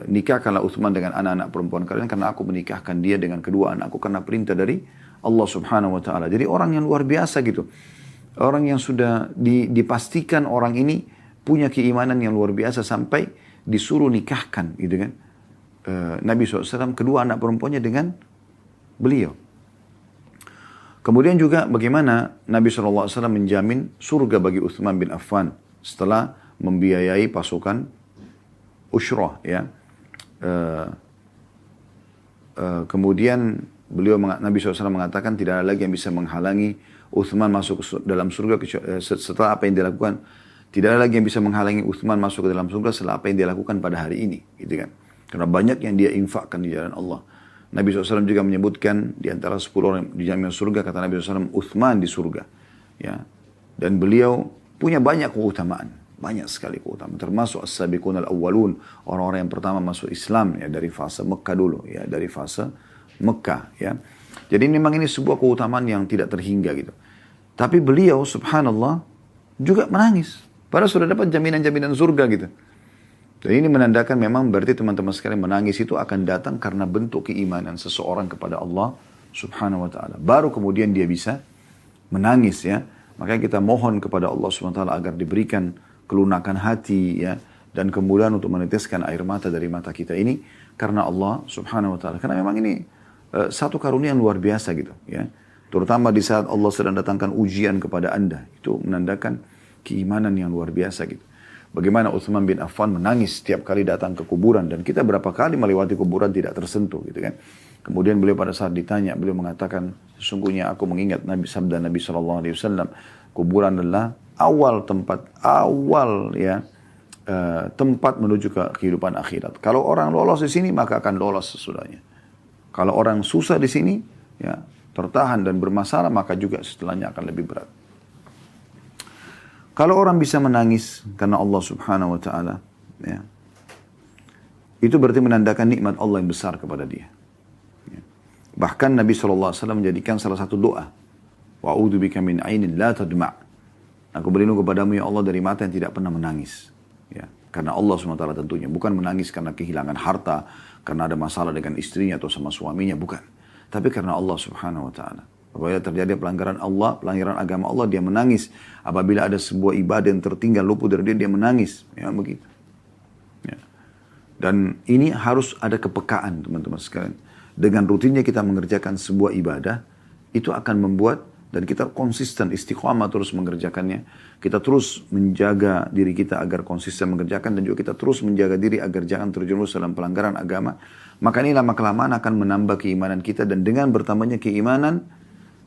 nikahkanlah Utsman dengan anak-anak perempuan kalian, karena aku menikahkan dia dengan kedua anakku karena perintah dari Allah Subhanahu wa taala. Jadi orang yang luar biasa gitu. Orang yang sudah dipastikan orang ini punya keimanan yang luar biasa sampai disuruh nikahkan gitu kan. Nabi SAW kedua anak perempuannya dengan beliau. Kemudian juga bagaimana Nabi SAW menjamin surga bagi Uthman bin Affan setelah membiayai pasukan Ushrah, ya. Kemudian Nabi SAW mengatakan tidak ada lagi yang bisa menghalangi Uthman masuk dalam surga setelah apa yang dilakukan. Tidak ada lagi yang bisa menghalangi Uthman masuk ke dalam surga setelah apa yang dia lakukan pada hari ini, gitu kan. Karena banyak yang dia infakkan di jalan Allah. Nabi SAW juga menyebutkan di antara 10 orang di jamin surga, kata Nabi SAW, Uthman di surga. Ya. Dan beliau punya banyak keutamaan. Banyak sekali keutamaan. Termasuk as-sabiqun al-awwalun. Orang-orang yang pertama masuk Islam, ya, dari fase Mekah dulu. Ya, dari fase Mekah. Ya. Jadi memang ini sebuah keutamaan yang tidak terhingga gitu. Tapi beliau subhanallah juga menangis. Padahal sudah dapat jaminan-jaminan surga gitu. Dan ini menandakan memang berarti teman-teman sekalian, menangis itu akan datang karena bentuk keimanan seseorang kepada Allah Subhanahu wa taala. Baru kemudian dia bisa menangis, ya. Makanya kita mohon kepada Allah Subhanahu wa taala agar diberikan kelunakan hati, ya, dan kemudahan untuk meneteskan air mata dari mata kita ini karena Allah Subhanahu wa taala. Karena memang ini satu karunia yang luar biasa gitu, ya. Terutama di saat Allah sedang datangkan ujian kepada Anda, itu menandakan keimanan yang luar biasa gitu. Bagaimana Utsman bin Affan menangis setiap kali datang ke kuburan, dan kita berapa kali melewati kuburan tidak tersentuh gitu kan. Kemudian beliau pada saat ditanya, beliau mengatakan, sesungguhnya aku mengingat sabda Nabi SAW, kuburan adalah tempat menuju ke kehidupan akhirat. Kalau orang lolos di sini maka akan lolos sesudahnya. Kalau orang susah di sini, ya, tertahan dan bermasalah, maka juga setelahnya akan lebih berat. Kalau orang bisa menangis karena Allah Subhanahu wa taala, ya, itu berarti menandakan nikmat Allah yang besar kepada dia. Ya. Bahkan Nabi SAW menjadikan salah satu doa, wa'udzubika min ainin la tadma'. Aku berlindung kepadamu ya Allah dari mata yang tidak pernah menangis. Ya. Karena Allah SWT tentunya, bukan menangis karena kehilangan harta, karena ada masalah dengan istrinya atau sama suaminya, bukan. Tapi karena Allah Subhanahu wa taala. Apabila terjadi pelanggaran Allah, pelanggaran agama Allah, dia menangis. Apabila ada sebuah ibadah yang tertinggal luput dari dia menangis. Ya, begitu. Ya. Dan ini harus ada kepekaan, teman-teman sekalian. Dengan rutinnya kita mengerjakan sebuah ibadah, itu akan membuat, dan kita konsisten, istiqamah terus mengerjakannya. Kita terus menjaga diri kita agar konsisten mengerjakan, dan juga kita terus menjaga diri agar jangan terjerumus dalam pelanggaran agama. Maka ini lama-kelamaan akan menambah keimanan kita, dan dengan bertambahnya keimanan,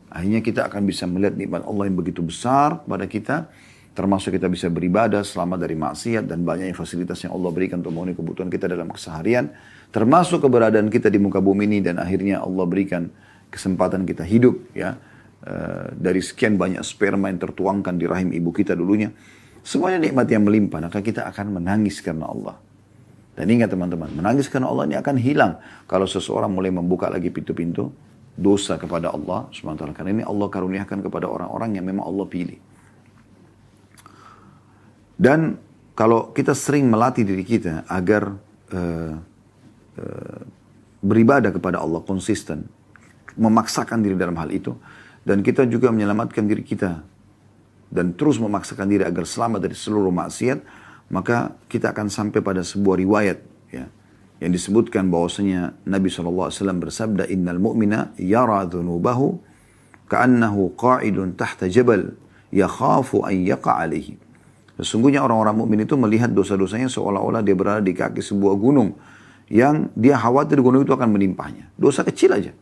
akhirnya kita akan bisa melihat nikmat Allah yang begitu besar pada kita, termasuk kita bisa beribadah selamat dari maksiat dan banyaknya fasilitas yang Allah berikan untuk memenuhi kebutuhan kita dalam keseharian, termasuk keberadaan kita di muka bumi ini, dan akhirnya Allah berikan kesempatan kita hidup, ya, dari sekian banyak sperma yang tertuangkan di rahim ibu kita dulunya. Semuanya nikmat yang melimpah, maka kita akan menangis karena Allah. Dan ingat teman-teman, menangis karena Allah ini akan hilang kalau seseorang mulai membuka lagi pintu-pintu dosa kepada Allah SWT. Karena ini Allah karuniakan kepada orang-orang yang memang Allah pilih. Dan kalau kita sering melatih diri kita agar beribadah kepada Allah konsisten, memaksakan diri dalam hal itu, dan kita juga menyelamatkan diri kita dan terus memaksakan diri agar selamat dari seluruh maksiat, maka kita akan sampai pada sebuah riwayat ya, yang disebutkan bahwasanya Nabi SAW bersabda, innal mu'mina yara dhunubahu ka'annahu qa'idun tahta jabal yakhafu an yaqa alaihi. Sesungguhnya orang-orang mukmin itu melihat dosa-dosanya seolah-olah dia berada di kaki sebuah gunung yang dia khawatir gunung itu akan menimpahnya. Dosa kecil aja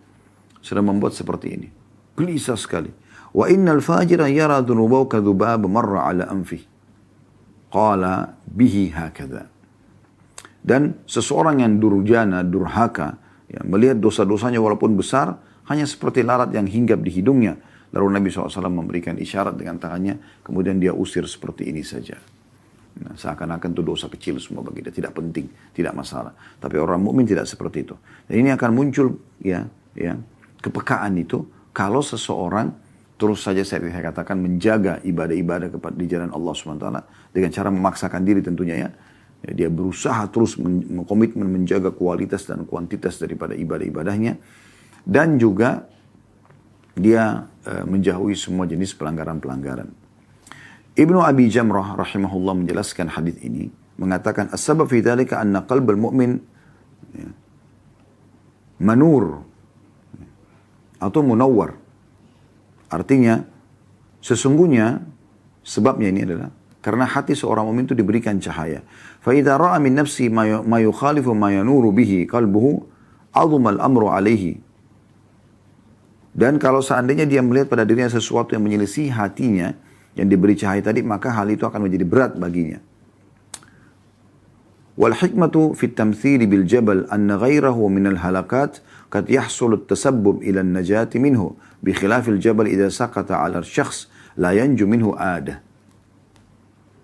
sudah membuat seperti ini. Gelisah sekali. Wa innal fajira yara dhunubahu kadhubab marra ala anfi. Qala bihi hakadha. Dan seseorang yang durjana, durhaka, ya, melihat dosa-dosanya walaupun besar, hanya seperti lalat yang hinggap di hidungnya. Lalu Nabi SAW memberikan isyarat dengan tangannya, kemudian dia usir seperti ini saja. Nah, seakan-akan itu dosa kecil semua bagi dia, tidak penting, tidak masalah. Tapi orang mukmin tidak seperti itu. Dan ini akan muncul ya kepekaan itu kalau seseorang terus saja saya katakan menjaga ibadah-ibadah di jalan Allah SWT dengan cara memaksakan diri tentunya ya. Dia berusaha terus mengkomitmen menjaga kualitas dan kuantitas daripada ibadah-ibadahnya, dan juga dia menjauhi semua jenis pelanggaran-pelanggaran. Ibnu Abi Jamrah rahimahullah menjelaskan hadis ini, mengatakan as-sabab fi dzalika anna qalbal mu'min manur atau munawwar. Artinya sesungguhnya sebabnya ini adalah karena hati seorang mukmin itu diberikan cahaya. Fa idza ra'a min nafsi ma yukhalifu ma yanuru bihi qalbuhu 'azuma al-amru 'alaihi. Dan kalau seandainya dia melihat pada dirinya sesuatu yang menyelisih hatinya yang diberi cahaya tadi, maka hal itu akan menjadi berat baginya. Wal hikmatu fi at-tamthil bil jabal anna ghayrahu min al-halakat qad yahsul at-tasabbub ila an-najati minhu bi khilaf al-jabal idza saqata 'ala al-shakhs la yanju minhu adah.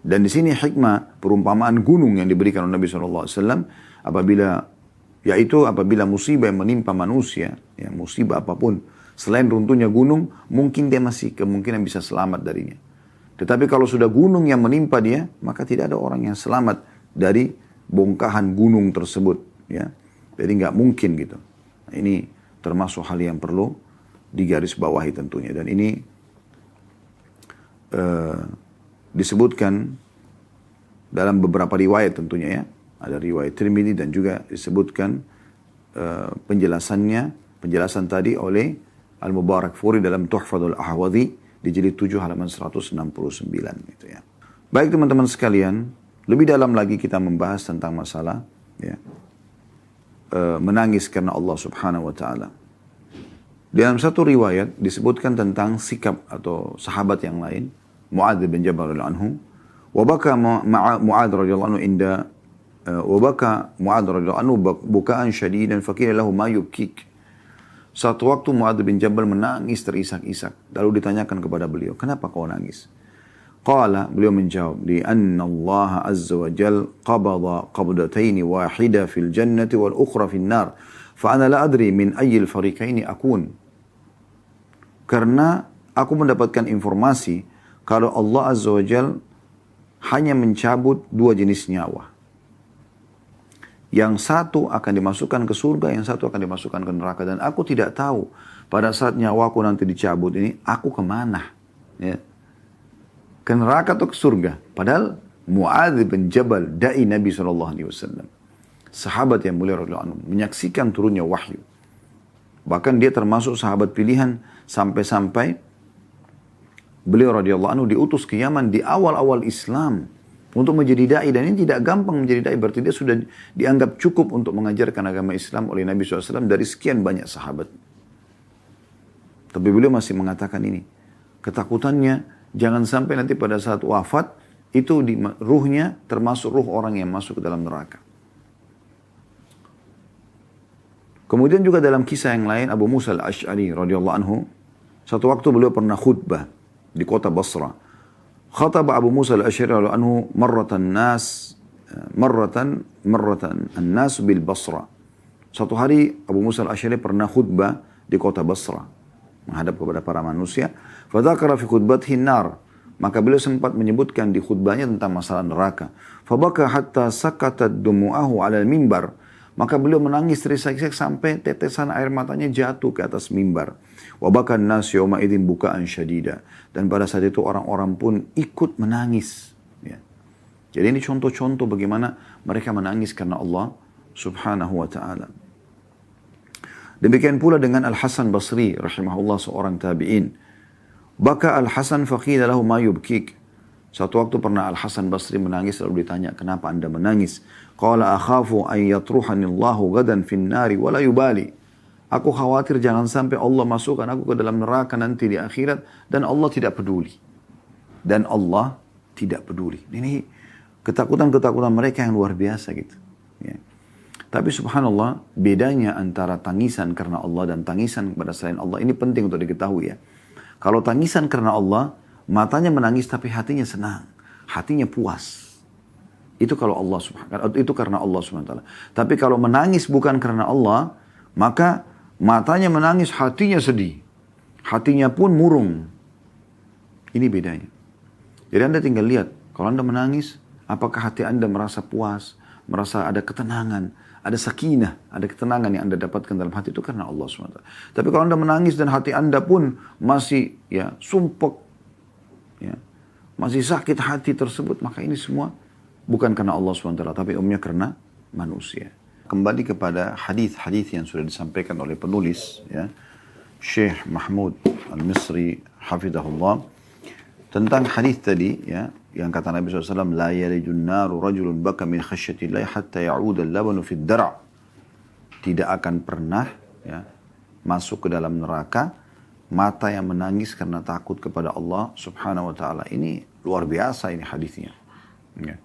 Dan di sini hikmah perumpamaan gunung yang diberikan oleh Nabi SAW apabila musibah yang menimpa manusia, ya, musibah apapun selain runtuhnya gunung, mungkin dia masih kemungkinan bisa selamat darinya. Tetapi kalau sudah gunung yang menimpa dia, maka tidak ada orang yang selamat dari bongkahan gunung tersebut. Ya, jadi nggak mungkin gitu. Nah, ini termasuk hal yang perlu digarisbawahi tentunya, dan ini disebutkan dalam beberapa riwayat tentunya ya. Ada riwayat Tirmidzi dan juga disebutkan penjelasan tadi oleh Al-Mubarakfuri dalam Tuhfatul Ahwadhi di jilid 7 halaman 169 gitu ya. Baik teman-teman sekalian, lebih dalam lagi kita membahas tentang masalah ya, menangis karena Allah Subhanahu wa taala. Dalam satu riwayat disebutkan tentang sikap atau sahabat yang lain, Mu'adz bin Jabal radhiyallahu anhu, wa baka Mu'adz radhiyallahu anhu inda wa baka Mu'adz radhiyallahu anhu bukaan syadidan faqila lahu ma yubkik. Satu waktu Mu'adz bin Jabal menangis terisak-isak, lalu ditanyakan kepada beliau, "Kenapa kau nangis?" Qala, beliau menjawab, "Li anna Allah azza wa jal qabada qabdatain wahida fil jannati wal ukhra fil nar, fa ana la adri min ayyil fariqaini akun." Karena aku mendapatkan informasi kalau Allah Azza wa Jal hanya mencabut dua jenis nyawa. Yang satu akan dimasukkan ke surga, yang satu akan dimasukkan ke neraka. Dan aku tidak tahu pada saat nyawaku nanti dicabut ini, aku kemana? Ya. Ke neraka atau ke surga? Padahal Mu'adz bin Jabal, da'i Nabi SAW, sahabat yang mulia radhiyallahu anhu, menyaksikan turunnya wahyu. Bahkan dia termasuk sahabat pilihan sampai-sampai beliau radhiyallahu anhu diutus ke Yaman di awal-awal Islam untuk menjadi dai, dan ini tidak gampang menjadi dai, berarti dia sudah dianggap cukup untuk mengajarkan agama Islam oleh Nabi SAW dari sekian banyak sahabat. Tapi beliau masih mengatakan ini, ketakutannya jangan sampai nanti pada saat wafat itu ruhnya termasuk ruh orang yang masuk ke dalam neraka. Kemudian juga dalam kisah yang lain, Abu Musa al-Ash'ari radhiyallahu anhu, satu waktu beliau pernah khutbah di kota Basra. Khataba Abu Musa al-Ash'ari radhiyallahu anhu marratan an-nas bil Basra. Suatu hari Abu Musa al-Ash'ari pernah khutbah di kota Basra, menghadap kepada para manusia. Fadzakara fi khutbatihi an-nar. Maka beliau sempat menyebutkan di khutbahnya tentang masalah neraka. Fabaka hatta sakatat dumu'ahu 'ala al-mimbar. Maka beliau menangis terisak-isak sampai tetesan air matanya jatuh ke atas mimbar. Wa bakan nas yawma idzin bukaan syadida. Dan pada saat itu orang-orang pun ikut menangis. Ya. Jadi ini contoh-contoh bagaimana mereka menangis karena Allah subhanahu wa ta'ala. Demikian pula dengan Al-Hasan Basri rahimahullah, seorang tabi'in. Baka Al-Hasan faqila lahu ma yubkik. Suatu waktu pernah Al-Hasan Basri menangis, lalu ditanya, kenapa anda menangis? Qala akhafu an yatruhani Allahu gadan fin nari wa la yubali. Aku khawatir jangan sampai Allah masukkan aku ke dalam neraka nanti di akhirat dan Allah tidak peduli. Dan Allah tidak peduli. Ini ketakutan-ketakutan mereka yang luar biasa gitu. Ya. Tapi subhanallah, bedanya antara tangisan karena Allah dan tangisan kepada selain Allah ini penting untuk diketahui ya. Kalau tangisan karena Allah, matanya menangis tapi hatinya senang, hatinya puas. Itu kalau Allah itu karena Allah SWT. Tapi kalau menangis bukan karena Allah, maka matanya menangis, hatinya sedih. Hatinya pun murung. Ini bedanya. Jadi anda tinggal lihat, kalau anda menangis, apakah hati anda merasa puas, merasa ada ketenangan, ada sakinah, ada ketenangan yang anda dapatkan dalam hati, itu karena Allah SWT. Tapi kalau anda menangis dan hati anda pun masih ya sumpek, ya, masih sakit hati tersebut, maka ini semua bukan karena Allah SWT, tapi umumnya karena manusia. Kembali kepada hadis-hadis yang sudah disampaikan oleh penulis, ya, Syekh Mahmud Al-Misri hafizahullah, tentang hadis tadi, ya, yang kata Nabi SAW, la yalijun naru rajulun baka min khasyatillahi hatta ya'uda al-labanu fid dara'. Tidak akan pernah ya, masuk ke dalam neraka mata yang menangis karena takut kepada Allah subhanahu wa ta'ala. Ini luar biasa ini hadisnya. Ya.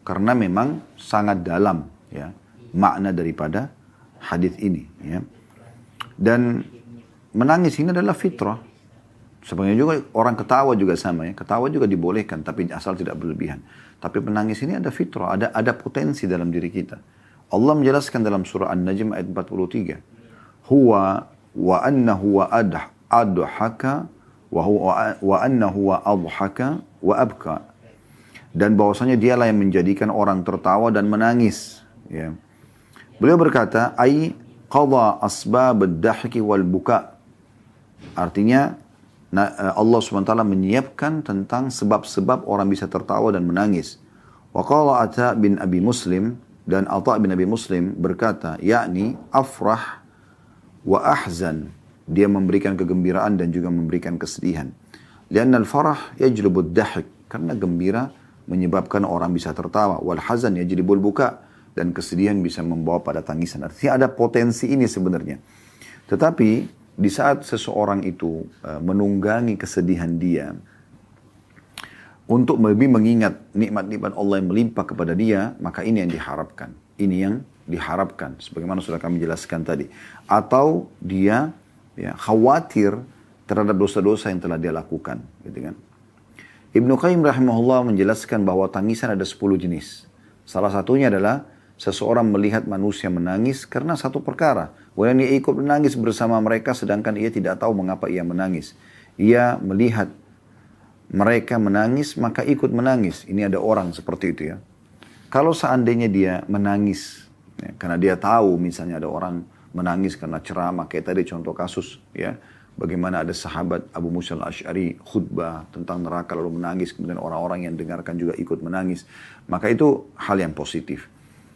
Karena memang sangat dalam ya, makna daripada hadis ini. Ya. Dan menangis ini adalah fitrah. Sebenarnya juga orang ketawa juga sama ya. Ketawa juga dibolehkan, tapi asal tidak berlebihan. Tapi menangis ini ada fitrah, ada potensi dalam diri kita. Allah menjelaskan dalam surah An-Najm ayat 43. Huwa wa annahu wa adhaka wa annahu wa adhaka wa abka. Dan bahwasanya dialah yang menjadikan orang tertawa dan menangis. Ya. Beliau berkata, ai qadha asbab ad-dahki wal buka. Artinya Allah SWT menyiapkan tentang sebab-sebab orang bisa tertawa dan menangis. Wa qala Ata bin Abi Muslim, dan Ata bin Abi Muslim berkata, yakni afrah wa ahzan. Dia memberikan kegembiraan dan juga memberikan kesedihan. Lianna al-farah yajlubud dahik. Karena gembira menyebabkan orang bisa tertawa. Wal hazan yajlibul buka. Dan kesedihan bisa membawa pada tangisan. Artinya ada potensi ini sebenarnya. Tetapi di saat seseorang itu menunggangi kesedihan dia untuk lebih mengingat nikmat-nikmat Allah yang melimpah kepada dia, maka ini yang diharapkan. Ini yang diharapkan, sebagaimana sudah kami jelaskan tadi. Atau dia ya, khawatir terhadap dosa-dosa yang telah dia lakukan. Gitu kan. Ibnu Qayyim rahimahullah menjelaskan bahwa tangisan ada 10 jenis. Salah satunya adalah seseorang melihat manusia menangis karena satu perkara. Kemudian ia ikut menangis bersama mereka sedangkan ia tidak tahu mengapa ia menangis. Ia melihat mereka menangis maka ikut menangis. Ini ada orang seperti itu ya. Kalau seandainya dia menangis ya, karena dia tahu misalnya ada orang menangis karena ceramah, kayak tadi contoh kasus ya. Bagaimana ada sahabat Abu Musa al-Ash'ari khutbah tentang neraka lalu menangis. Kemudian orang-orang yang dengarkan juga ikut menangis. Maka itu hal yang positif.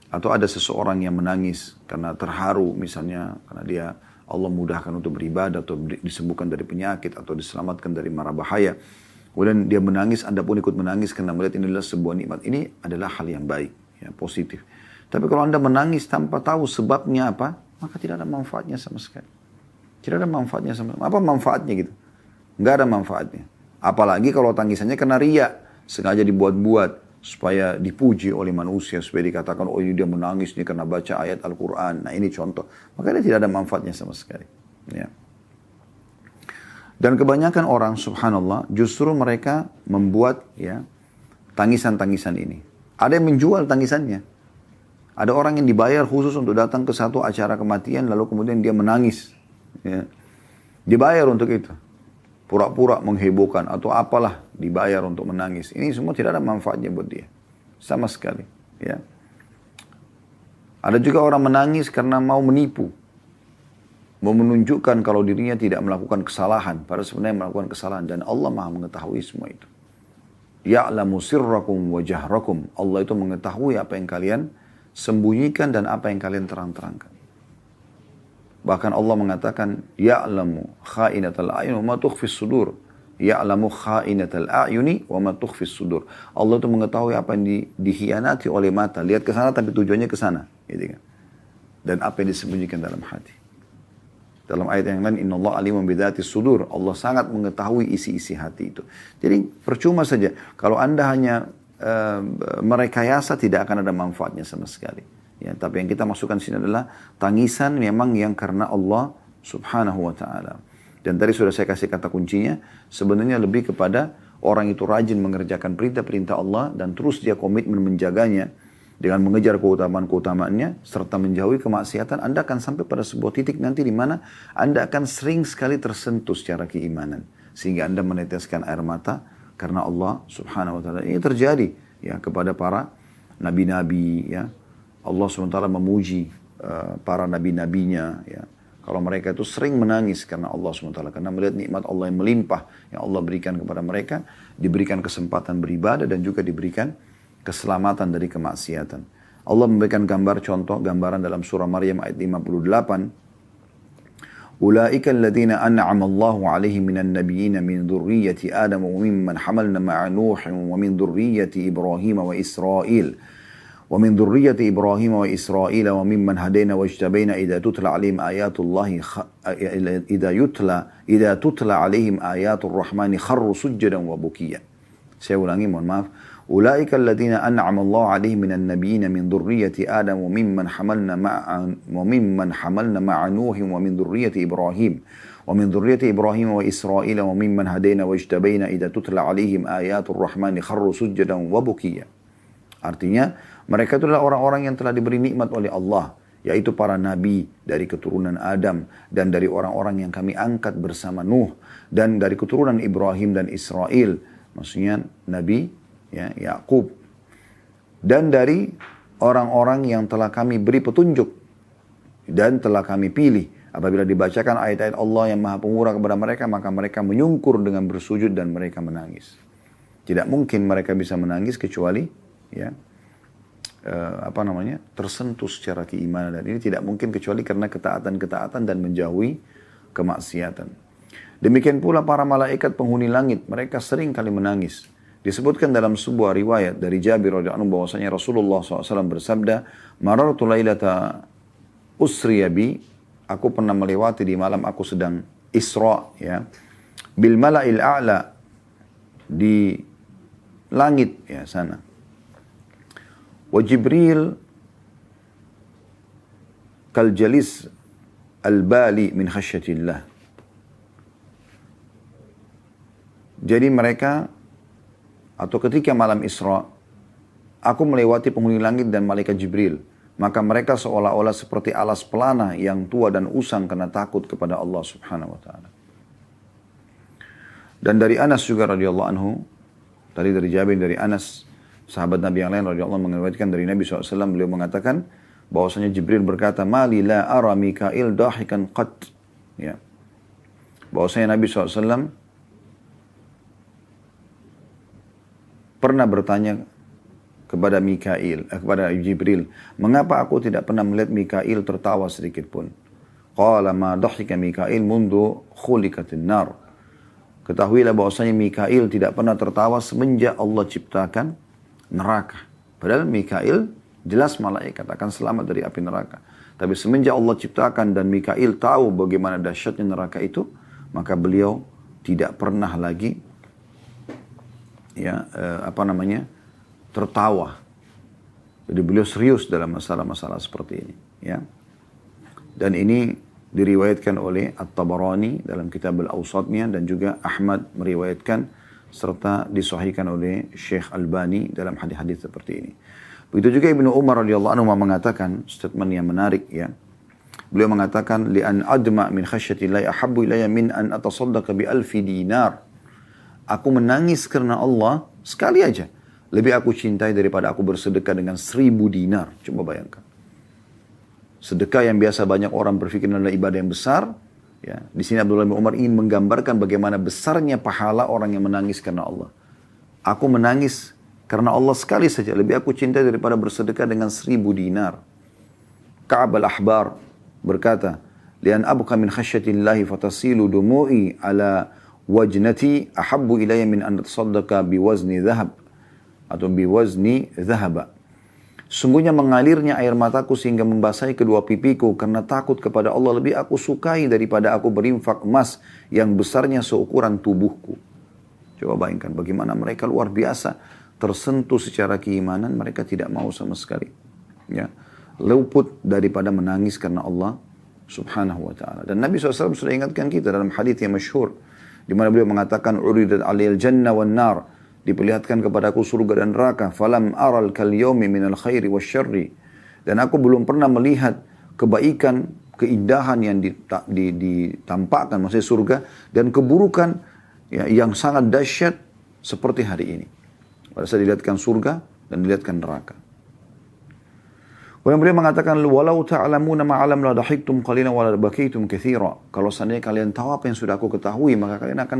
Atau ada seseorang yang menangis karena terharu misalnya, karena dia Allah mudahkan untuk beribadah atau disembuhkan dari penyakit atau diselamatkan dari mara bahaya. Kemudian dia menangis, Anda pun ikut menangis karena melihat ini adalah sebuah nikmat. Ini adalah hal yang baik, ya, positif. Tapi kalau Anda menangis tanpa tahu sebabnya apa, maka tidak ada manfaatnya sama sekali. Tidak ada manfaatnya sama sekali. Apa manfaatnya gitu? Nggak ada manfaatnya. Apalagi kalau tangisannya kena riya, sengaja dibuat-buat supaya dipuji oleh manusia, supaya dikatakan, oh ini dia menangis nih karena baca ayat Al-Quran. Nah ini contoh. Maka dia tidak ada manfaatnya sama sekali. Ya. Dan kebanyakan orang, subhanallah, justru mereka membuat ya tangisan-tangisan ini. Ada yang menjual tangisannya. Ada orang yang dibayar khusus untuk datang ke satu acara kematian, lalu kemudian dia menangis. Ya. Dibayar untuk itu. Pura-pura menghebohkan atau apalah, dibayar untuk menangis. Ini semua tidak ada manfaatnya buat dia. Sama sekali. Ya. Ada juga orang menangis karena mau menipu. Mau menunjukkan kalau dirinya tidak melakukan kesalahan. Padahal sebenarnya melakukan kesalahan. Dan Allah maha mengetahui semua itu. Ya'lamu sirrakum wa jahrakum. Allah itu mengetahui apa yang kalian sembunyikan dan apa yang kalian terang-terangkan. Bahkan Allah mengatakan, Ya'lamu kha'inatal a'yun wa ma tukhfis sudur. Ya'lamu kha'inatal a'yuni wa ma tukhfis sudur. Allah itu mengetahui apa yang dikhianati oleh mata. Lihat ke sana tapi tujuannya ke sana. Gitu kan. Dan apa yang disembunyikan dalam hati. Dalam ayat yang lain, Inna Allah alimun bidhati sudur. Allah sangat mengetahui isi-isi hati itu. Jadi percuma saja. Kalau Anda hanya merekayasa, tidak akan ada manfaatnya sama sekali. Ya, tapi yang kita masukkan sini adalah tangisan memang yang karena Allah subhanahu wa ta'ala. Dan tadi sudah saya kasih kata kuncinya. Sebenarnya lebih kepada orang itu rajin mengerjakan perintah-perintah Allah. Dan terus dia komitmen menjaganya. Dengan mengejar keutamaan-keutamaannya, serta menjauhi kemaksiatan, Anda akan sampai pada sebuah titik nanti di mana Anda akan sering sekali tersentuh secara keimanan. Sehingga Anda meneteskan air mata karena Allah subhanahu wa ta'ala. Ini terjadi ya kepada para nabi-nabi. Ya. Allah subhanahu wa ta'ala memuji para nabi-nabinya. Ya. Kalau mereka itu sering menangis karena Allah subhanahu wa ta'ala. Karena melihat nikmat Allah yang melimpah yang Allah berikan kepada mereka. Diberikan kesempatan beribadah dan juga diberikan keselamatan dari kemaksiatan. Allah memberikan gambaran dalam surah Maryam ayat 58. Ulaika alladhina an'ama Allahu 'alaihim minan nabiyyin min dzurriyyati Adam wa mimman hamalna ma'a Nuh wa min dzurriyyati Ibrahim wa Israil. Wa min dzurriyyati Ibrahim wa Israil wa mimman hadaina wajtabaina idza tutla 'alaihim ayatullahi idza tutla 'alaihim ayatur rahmani kharru sujjadan wa bukiya. Saya ulangi, mohon maaf. Ulaika alladhina an'ama Allah 'alaihim minan nabiyyin min dzurriyyati Adam wa mimman hamalna ma'a Nuh wa min dzurriyyati Ibrahim wa min dzurriyyati Ibrahim wa Israil wa mimman hadaina wajtabaina idza tutla 'alaihim ayatur rahmani kharru sujjadan wa bukiya. Artinya, mereka itulah orang-orang yang telah diberi nikmat oleh Allah, yaitu para nabi dari keturunan Adam dan dari orang-orang yang kami angkat bersama Nuh dan dari keturunan Ibrahim dan Israel, maksudnya Nabi ya, Yakub, dan dari orang-orang yang telah kami beri petunjuk dan telah kami pilih. Apabila dibacakan ayat-ayat Allah yang maha pemurah kepada mereka, maka mereka menyungkur dengan bersujud dan mereka menangis. Tidak mungkin mereka bisa menangis kecuali ya tersentuh secara keimanan, dan ini tidak mungkin kecuali karena ketaatan-ketaatan dan menjauhi kemaksiatan. Demikian pula para malaikat penghuni langit, mereka sering kali menangis. Disebutkan dalam sebuah riwayat dari Jabir radhiyallahu anhu bahwasanya Rasulullah SAW bersabda, "Marartu lailata usriya bi," aku pernah melewati di malam aku sedang Isra ya, bil mala'il a'la, di langit ya sana. Wa Jibril kal jalis al-bali min khasyatillah. Jadi mereka, atau ketika malam Isra, aku melewati penghuni langit dan malaikat Jibril. Maka mereka seolah-olah seperti alas pelana yang tua dan usang karena takut kepada Allah subhanahu wa ta'ala. Dan dari Anas juga radhiyallahu anhu, tadi dari Jabir, dari Anas, sahabat Nabi yang lain radhiyallahu anhu meriwayatkan dari Nabi SAW, beliau mengatakan bahwasanya Jibril berkata, "Mali la ara Mikail dahikan qat." Ya. Bahwasanya Nabi SAW pernah bertanya kepada kepada Jibril, "Mengapa aku tidak pernah melihat Mikail tertawa sedikit pun?" Qala ma dhahika Mikail mundu khuliqatin nar. Ketahuilah bahwasanya Mikail tidak pernah tertawa semenjak Allah ciptakan neraka. Padahal Mikail jelas malaikat akan selamat dari api neraka. Tapi semenjak Allah ciptakan dan Mikail tahu bagaimana dahsyatnya neraka itu, maka beliau tidak pernah lagi tertawa. Jadi beliau serius dalam masalah-masalah seperti ini. Ya. Dan ini diriwayatkan oleh At-Tabarani dalam kitab Al-Awsatnya, dan juga Ahmad meriwayatkan serta disahihkan oleh Syekh Albani dalam hadis-hadis seperti ini. Begitu juga Ibnu Umar radhiyallahu anhu mengatakan statement yang menarik ya. Beliau mengatakan, "Li'an adma min khasyatillahi ahabbu ilayya min an atasaddaqa bi alfi dinar." Aku menangis karena Allah sekali aja lebih aku cintai daripada aku bersedekah dengan 1000 dinar. Coba bayangkan. Sedekah yang biasa banyak orang berpikir adalah ibadah yang besar. Ya, di sini Abdullah bin Umar ingin menggambarkan bagaimana besarnya pahala orang yang menangis karena Allah. Aku menangis karena Allah sekali saja. Lebih aku cinta daripada bersedekah dengan 1000 dinar. Ka'ab al-Ahbar berkata, "Lian abqa min khasyatillahi fatasilu dumu'i ala wajnati ahabbu ilayya min an tasaddaqa biwazni dhahab." Atau biwazni dhahaba. Sungguhnya mengalirnya air mataku sehingga membasahi kedua pipiku karena takut kepada Allah lebih aku sukai daripada aku berinfak emas yang besarnya seukuran tubuhku. Coba bayangkan bagaimana mereka luar biasa tersentuh secara keimanan, mereka tidak mau sama sekali. Ya, luput daripada menangis karena Allah subhanahu wa ta'ala. Dan Nabi SAW sudah ingatkan kita dalam hadits yang masyhur, di mana beliau mengatakan, "Uridat aliyal jannah wan nar." Diperlihatkan kepadaku surga dan neraka. Falam aral kal yaumi minal khairi wasyarri. Dan aku belum pernah melihat kebaikan, keindahan yang ditampakkan, maksudnya surga, dan keburukan ya, yang sangat dahsyat seperti hari ini. Pada saat dilihatkan surga dan dilihatkan neraka. Kemudian beliau mengatakan, "Walau ta'lamuna ma'alam la dahiktum qalilan wa la bakaitum katsira." Kalau seandainya kalian tahu apa yang sudah aku ketahui, maka kalian akan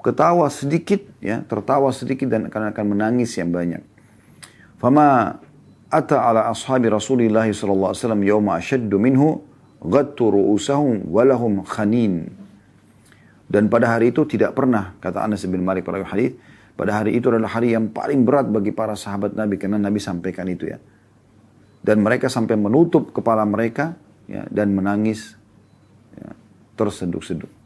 ketawa sedikit, ya, tertawa sedikit dan akan menangis yang banyak. Fama ata ala ashabi Rasulillah sallallahu alaihi wasallam yawma ashaddu minhu ghattu ru'usahum wa lahum khanin. Dan pada hari itu tidak pernah, kata Anas bin Malik pada hadis, pada hari itu adalah hari yang paling berat bagi para sahabat Nabi karena Nabi sampaikan itu, ya. Dan mereka sampai menutup kepala mereka, ya, dan menangis, ya, terseduk-seduk.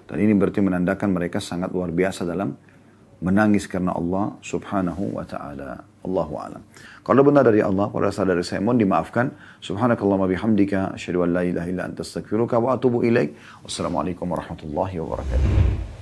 Dan ini berarti menandakan mereka sangat luar biasa dalam menangis karena Allah subhanahu wa ta'ala. Allahu a'lam. Kalau benar dari Allah, pada saat dari saya mohon dimaafkan. Subhanakallahumma bihamdika, asyhadu an la ilaha illa anta astaghfiruka wa atubu ilaik. Wassalamualaikum warahmatullahi wabarakatuh.